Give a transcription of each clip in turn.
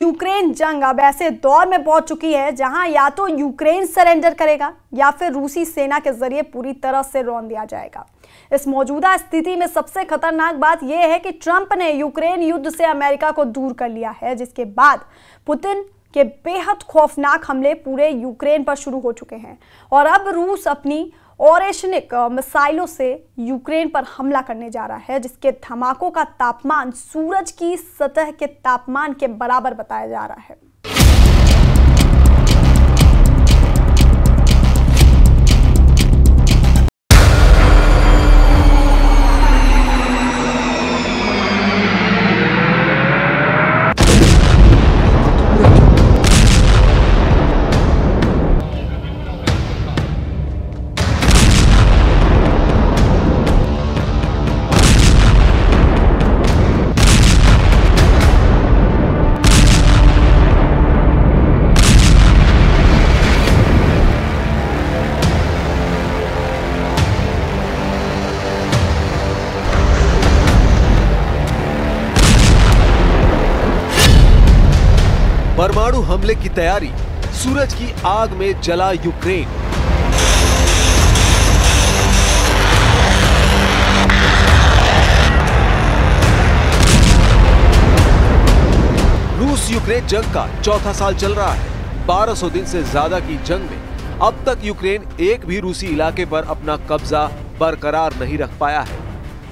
Ukraine जंग अब ऐसे दौर में पहुंच चुकी है जहां या तो यूक्रेन सरेंडर करेगा या फिर रूसी सेना के जरिए पूरी तरह से रौंद दिया जाएगा। इस मौजूदा स्थिति में सबसे खतरनाक बात यह है कि ट्रंप ने यूक्रेन युद्ध से अमेरिका को दूर कर लिया है, जिसके बाद पुतिन के बेहद खौफनाक हमले पूरे यूक्रेन पर शुरू हो चुके हैं और अब रूस अपनी ऑरेशनिक मिसाइलों से यूक्रेन पर हमला करने जा रहा है, जिसके धमाकों का तापमान सूरज की सतह के तापमान के बराबर बताया जा रहा है। परमाणु हमले की तैयारी, सूरज की आग में जला यूक्रेन। रूस यूक्रेन जंग का चौथा साल चल रहा है। 1200 दिन से ज्यादा की जंग में अब तक यूक्रेन एक भी रूसी इलाके पर अपना कब्जा बरकरार नहीं रख पाया है।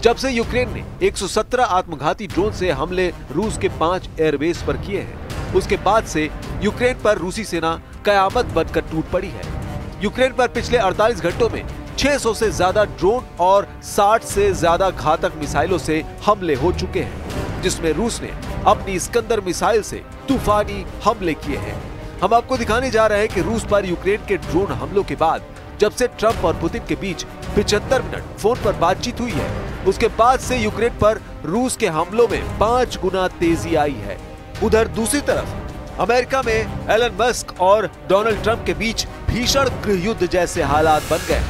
जब से यूक्रेन ने 117 आत्मघाती ड्रोन से हमले रूस के 5 एयरबेस पर किए हैं, उसके बाद से यूक्रेन पर रूसी सेना कयामत बनकर टूट पड़ी है। यूक्रेन पर पिछले 48 घंटों में 600 से ज्यादा ड्रोन और 60 से ज्यादा घातक मिसाइलों से हमले हो चुके हैं, जिसमें रूस ने अपनी इस्कंदर मिसाइल से तूफानी हमले किए हैं। हम आपको दिखाने जा रहे हैं कि रूस पर यूक्रेन के ड्रोन हमलों के बाद जब से ट्रंप और पुतिन के बीच 75 मिनट फोन पर बातचीत हुई है, उसके बाद से यूक्रेन पर रूस के हमलों में 5 गुना तेजी आई है। उधर दूसरी तरफ अमेरिका में एलन मस्क और डोनाल्ड ट्रंप के बीच भीषण गृह युद्ध जैसे हालात बन गए,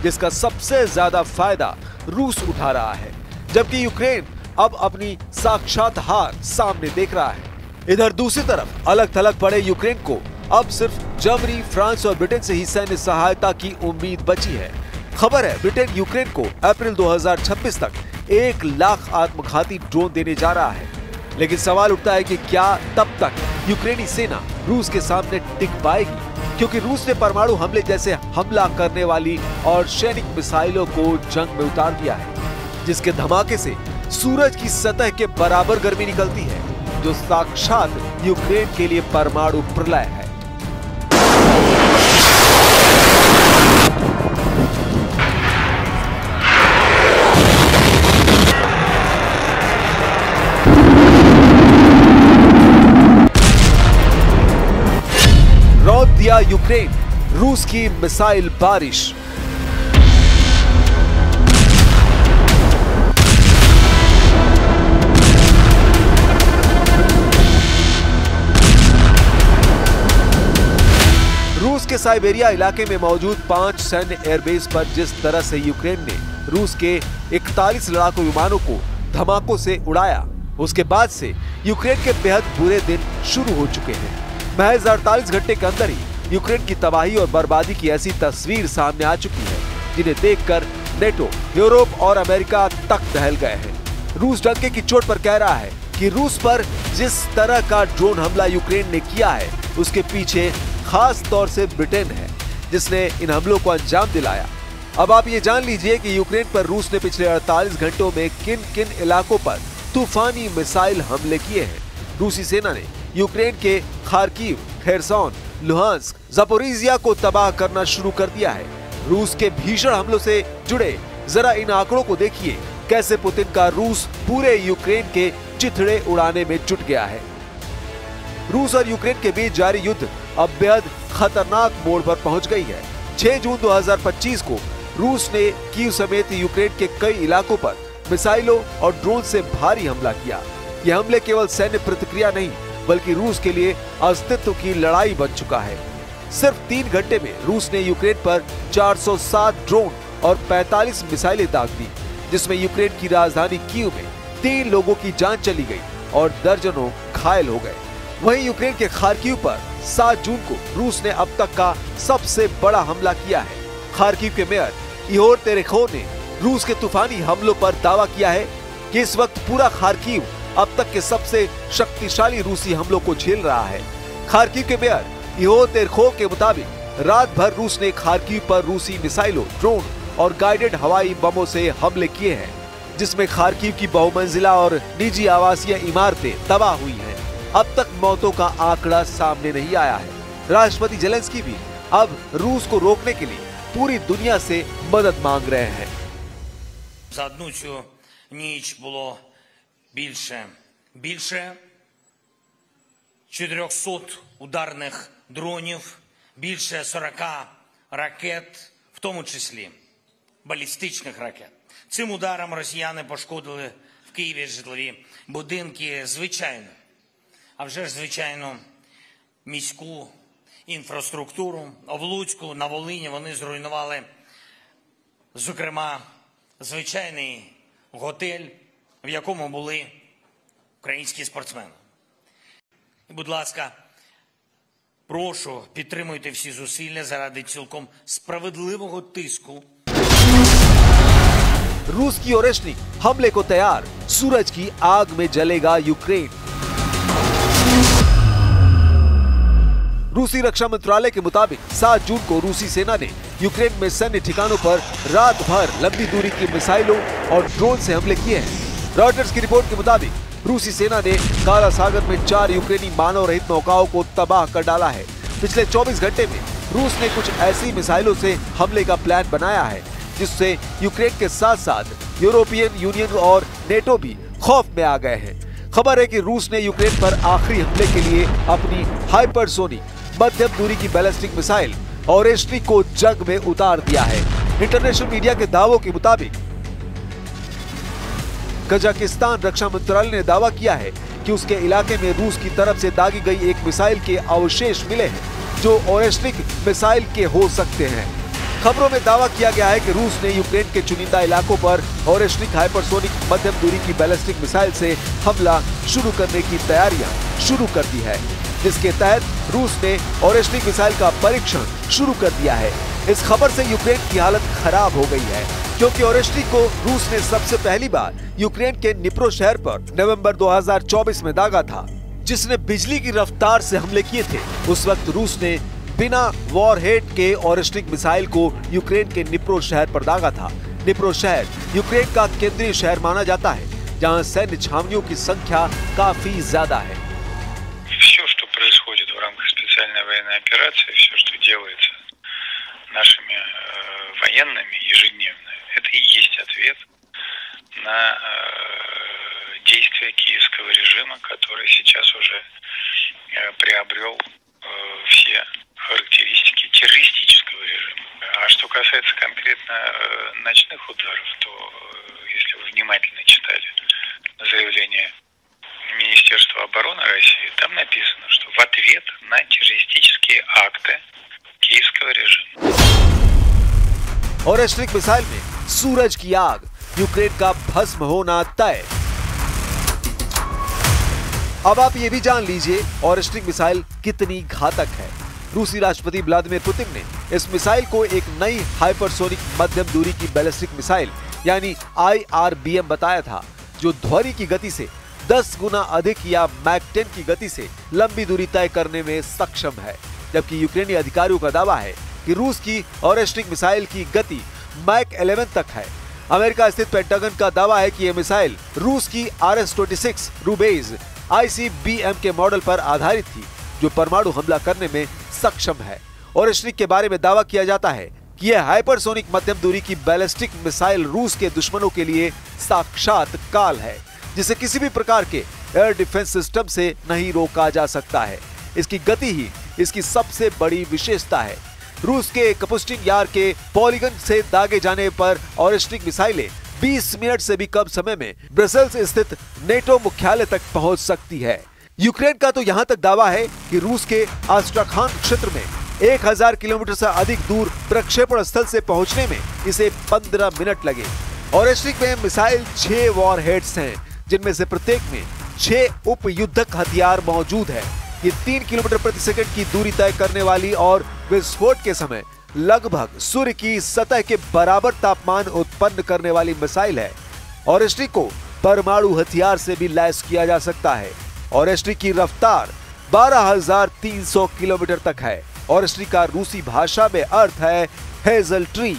जिसका सबसे ज्यादा फायदा रूस उठा रहा है, जबकि यूक्रेन अब अपनी साक्षात हार सामने देख रहा है। इधर दूसरी तरफ अलग थलग पड़े यूक्रेन को अब सिर्फ जर्मनी, फ्रांस और ब्रिटेन से ही सैन्य सहायता की उम्मीद बची है। खबर है ब्रिटेन यूक्रेन को अप्रैल 2026 तक 1 लाख आत्मघाती ड्रोन देने जा रहा है। लेकिन सवाल उठता है कि क्या तब तक यूक्रेनी सेना रूस के सामने टिक पाएगी, क्योंकि रूस ने परमाणु हमले जैसे हमला करने वाली और सैनिक मिसाइलों को जंग में उतार दिया है, जिसके धमाके से सूरज की सतह के बराबर गर्मी निकलती है, जो साक्षात यूक्रेन के लिए परमाणु प्रलय है। दिया यूक्रेन रूस की मिसाइल बारिश। रूस के साइबेरिया इलाके में मौजूद 5 सैन्य एयरबेस पर जिस तरह से यूक्रेन ने रूस के 41 लड़ाकू विमानों को धमाकों से उड़ाया, उसके बाद से यूक्रेन के बेहद बुरे दिन शुरू हो चुके हैं। महज 48 घंटे के अंदर ही यूक्रेन की तबाही और बर्बादी की ऐसी तस्वीर सामने आ चुकी है, जिन्हें देखकर नेटो, यूरोप और अमेरिका तक दहल गए हैं। रूस डंके की चोट पर कह रहा है कि रूस पर जिस तरह का ड्रोन हमला यूक्रेन ने किया है, उसके पीछे खास तौर से ब्रिटेन है, जिसने इन हमलों को अंजाम दिलाया। अब आप ये जान लीजिए कि यूक्रेन पर रूस ने पिछले 48 घंटों में किन किन इलाकों पर तूफानी मिसाइल हमले किए हैं। रूसी सेना ने यूक्रेन के खार्किव, खेरसोन, लुहांस्क, ज़पोरिज़िया को तबाह करना शुरू कर दिया है। रूस के भीषण हमलों से जुड़े जरा इन आंकड़ों को देखिए, कैसे पुतिन का रूस पूरे यूक्रेन के चिथड़े उड़ाने में जुट गया है। रूस और यूक्रेन के बीच जारी युद्ध अब बेहद खतरनाक मोड़ पर पहुंच गई है। 6 जून 2025 को रूस ने कीव समेत यूक्रेन के कई इलाकों पर मिसाइलों और ड्रोन से भारी हमला किया। ये हमले केवल सैन्य प्रतिक्रिया नहीं, बल्कि रूस के लिए अस्तित्व की लड़ाई बन चुका है। सिर्फ 3 घंटे में रूस ने यूक्रेन पर 407 ड्रोन और 45 मिसाइलें दाग दी, जिसमें यूक्रेन की राजधानी कीव में 3 लोगों की जान चली गई और दर्जनों घायल हो गए। वहीं यूक्रेन के खार्किव पर 7 जून को रूस ने अब तक का सबसे बड़ा हमला किया है। खार्किव के मेयर इहोर तेरेखोव ने रूस के तूफानी हमलों पर दावा किया है कि इस वक्त पूरा खार्किव अब तक के सबसे शक्तिशाली रूसी हमलों को झेल रहा है। खार्किव के मेयर इहोर तेरेखोव के मुताबिक रात भर रूस ने खार्किव पर रूसी मिसाइलों, ड्रोन और गाइडेड हवाई बमों से हमले किए हैं, जिसमें खार्किव की बहुमंजिला और निजी आवासीय इमारतें तबाह हुई हैं। अब तक मौतों का आंकड़ा सामने नहीं आया है। राष्ट्रपति जेलेंस्की भी अब रूस को रोकने के लिए पूरी दुनिया से मदद मांग रहे हैं। За одну цю ніч було більше 400 ударних дронів, більше 40 ракет, в тому числі балістичних ракет. Цим ударом росіяни пошкодили в Києві житлові будинки, звичайно, а вже ж звичайно міську інфраструктуру. В Луцьку, на Волині вони зруйнували, зокрема, звичайний готель, в якому були українські спортсмени. Будь ласка, прошу, підтримуйте всі зусилля заради цілком справедливого тиску. रूस की ओरेशनिक हमले को तैयार, सूरज की आग में जलेगा यूक्रेन। रूसी रक्षा मंत्रालय के मुताबिक 7 जून को रूसी सेना ने यूक्रेन में सैन्य ठिकानों पर रात भर लंबी दूरी की मिसाइलों और ड्रोन से हमले किए हैं। रॉयटर्स की रिपोर्ट के मुताबिक रूसी सेना ने काला सागर में 4 यूक्रेनी मानव रहित नौकाओं को तबाह कर डाला है। पिछले 24 घंटे में रूस ने कुछ ऐसी मिसाइलों से हमले का प्लान बनाया है जिससे यूक्रेन के साथ साथ यूरोपियन यूनियन और नेटो भी खौफ में आ गए हैं। खबर है कि रूस ने यूक्रेन पर आखिरी हमले के लिए अपनी हाइपरसोनिक मध्यम दूरी की बैलिस्टिक मिसाइल ओरेशनिक को जंग में उतार दिया है। इंटरनेशनल मीडिया के दावों के मुताबिक कजाकिस्तान रक्षा मंत्रालय ने दावा किया है कि उसके इलाके में रूस की तरफ से दागी गई एक मिसाइल के अवशेष मिले हैं जो ओरेशनिक मिसाइल के हो सकते हैं। खबरों में दावा किया गया है कि रूस ने यूक्रेन के चुनिंदा इलाकों पर ओरेशनिक हाइपरसोनिक मध्यम दूरी की बैलिस्टिक मिसाइल से हमला शुरू करने की तैयारियां शुरू कर दी है, जिसके तहत रूस ने ओरेशनिक मिसाइल का परीक्षण शुरू कर दिया है। इस खबर से यूक्रेन की हालत खराब हो गई है, क्योंकि ओरेशनिक को रूस ने सबसे पहली बार यूक्रेन के निप्रो शहर पर नवंबर 2024 में दागा था, जिसने बिजली की रफ्तार से हमले किए थे। उस वक्त रूस ने बिना वॉरहेड के ओरेशनिक मिसाइल को यूक्रेन के निप्रो शहर पर दागा था। निप्रो शहर यूक्रेन का केंद्रीय शहर माना जाता है, जहां सैन्य छावनियों की संख्या काफी ज्यादा है। Все, что происходит в рамках специальной военной операции, все, что делается нашими военными ежедневно, это и есть ответ на действия киевского режима, который сейчас уже приобрел все характеристики террористического режима. А что касается конкретно ночных ударов, то если вы внимательно читали заявление Министерства обороны России, там написано, что в ответ на террористические акты киевского режима. ओरेशनिक मिसाइल में सूरज की आग, यूक्रेन का भस्म होना तय। अब आप ये भी जान लीजिए ओरेशनिक मिसाइल कितनी घातक है। रूसी राष्ट्रपति व्लादिमीर पुतिन ने इस मिसाइल को एक नई हाइपरसोनिक मध्यम दूरी की बैलिस्टिक मिसाइल यानी IRBM बताया था, जो ध्वनि की गति से 10 गुना अधिक या मैक 10 की गति से लंबी दूरी तय करने में सक्षम है। जबकि यूक्रेनी अधिकारियों का दावा है कि रूस की ओरेशनिक मिसाइल की गति मैक 11 तक है। अमेरिका स्थित पेंटागन का दावा है कि यह मिसाइल रूस की RS-26 रूबेज ICBM के मॉडल पर आधारित थी, जो परमाणु हमला करने में सक्षम है। ओरेशनिक के बारे में दावा किया जाता है कि यह हाइपरसोनिक मध्यम दूरी की बैलिस्टिक मिसाइल रूस के दुश्मनों के लिए साक्षात काल है, जिसे किसी भी प्रकार के एयर डिफेंस सिस्टम से नहीं रोका जा सकता है। इसकी गति ही इसकी सबसे बड़ी विशेषता है। रूस के कपुस्टिन यार के पॉलीगन से दागे जाने पर ओरेशनिक मिसाइलें 20 मिनट से भी कम समय में ब्रसेल्स स्थित नेटो मुख्यालय तक पहुंच सकती है। यूक्रेन का तो यहां तक दावा है कि रूस के आस्ट्राखान क्षेत्र में 1000 किलोमीटर से अधिक दूर प्रक्षेपण स्थल से पहुंचने में इसे 15 मिनट लगे। ओरेशनिक में मिसाइल 6 वॉरहेड्स हैं, जिनमें से प्रत्येक में 6 उप युद्धक हथियार मौजूद है। ये 3 किलोमीटर प्रति सेकंड की दूरी तय करने वाली और विस्फोट के समय लगभग सूर्य की सतह के बराबर तापमान उत्पन्न करने वाली मिसाइल है। ऑरेस्ट्री को परमाणु हथियार से भी लैस किया जा सकता है। ऑरेस्ट्री की रफ्तार 12,300 किलोमीटर तक है। ऑरेस्ट्री का रूसी भाषा में अर्थ है हेजल ट्री।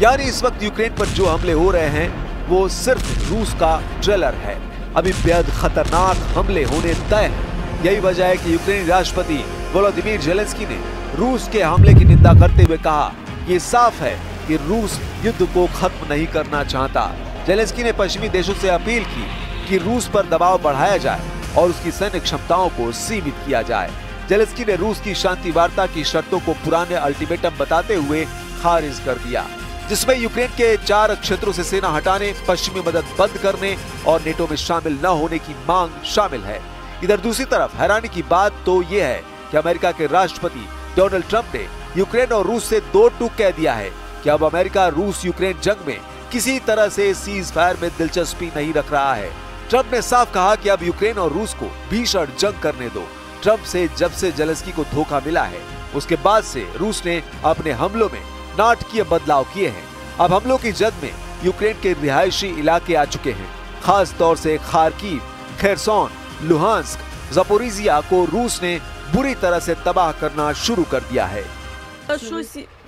यानी इस वक्त यूक्रेन पर जो हमले हो रहे हैं वो सिर्फ रूस का ट्रेलर है। अभी बेहद खतरनाक हमले होने तय हैं। यही वजह है कि यूक्रेनी राष्ट्रपति वोलोदिमीर जेलेंस्की ने रूस के हमले की निंदा करते हुए कहा, ये साफ है कि रूस युद्ध को खत्म नहीं करना चाहता। जेलेंस्की ने पश्चिमी देशों से अपील की कि रूस पर दबाव बढ़ाया जाए और उसकी सैन्य क्षमताओं को सीमित किया जाए। जेलेंस्की ने रूस की शांति वार्ता की शर्तों को पुराने अल्टीमेटम बताते हुए खारिज कर दिया, जिसमें यूक्रेन के 4 क्षेत्रों से सेना हटाने, पश्चिमी मदद बंद करने और नेटो में शामिल न होने की मांग शामिल है। इधर दूसरी तरफ हैरानी की बात तो ये है कि अमेरिका के राष्ट्रपति डोनाल्ड ट्रंप ने यूक्रेन और रूस से 2 टूक कह दिया है कि अब अमेरिका रूस यूक्रेन जंग में किसी तरह से सीज फायर में दिलचस्पी नहीं रख रहा है। ट्रंप ने साफ कहा कि अब यूक्रेन और रूस को भीषण जंग करने दो। ट्रंप से जब से जेलेंस्की को धोखा मिला है उसके बाद से रूस ने अपने हमलों में नाटकीय बदलाव किए हैं। अब हमलों की जद में यूक्रेन के रिहायशी इलाके आ चुके हैं। खास तौर से खार्किव, खेरसोन, लुहांस्क, ज़पोरिजिया को रूस ने बुरी तरह से तबाह करना शुरू कर दिया है।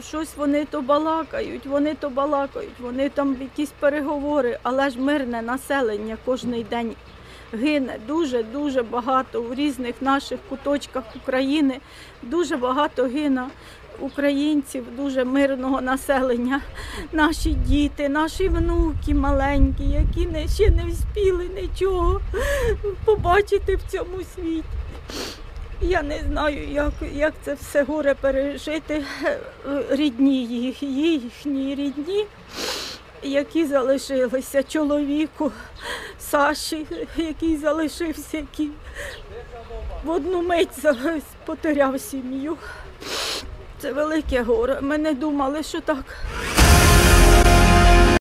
Щось вони то балакають, вони там якісь переговори, але ж мирне населення кожний день гине. Дуже багато в різних наших куточках України, дуже багато гине українців, дуже мирного населення. Наші діти, наші внуки маленькі, які ще не встигли нічого побачити в цьому світі. Я не знаю, як це все горе пережити. Рідні їхні рідні, які залишилися, чоловіку Саші, який залишився, який в одну мить потеряв сім'ю. Це велике горе. Ми не думали, що так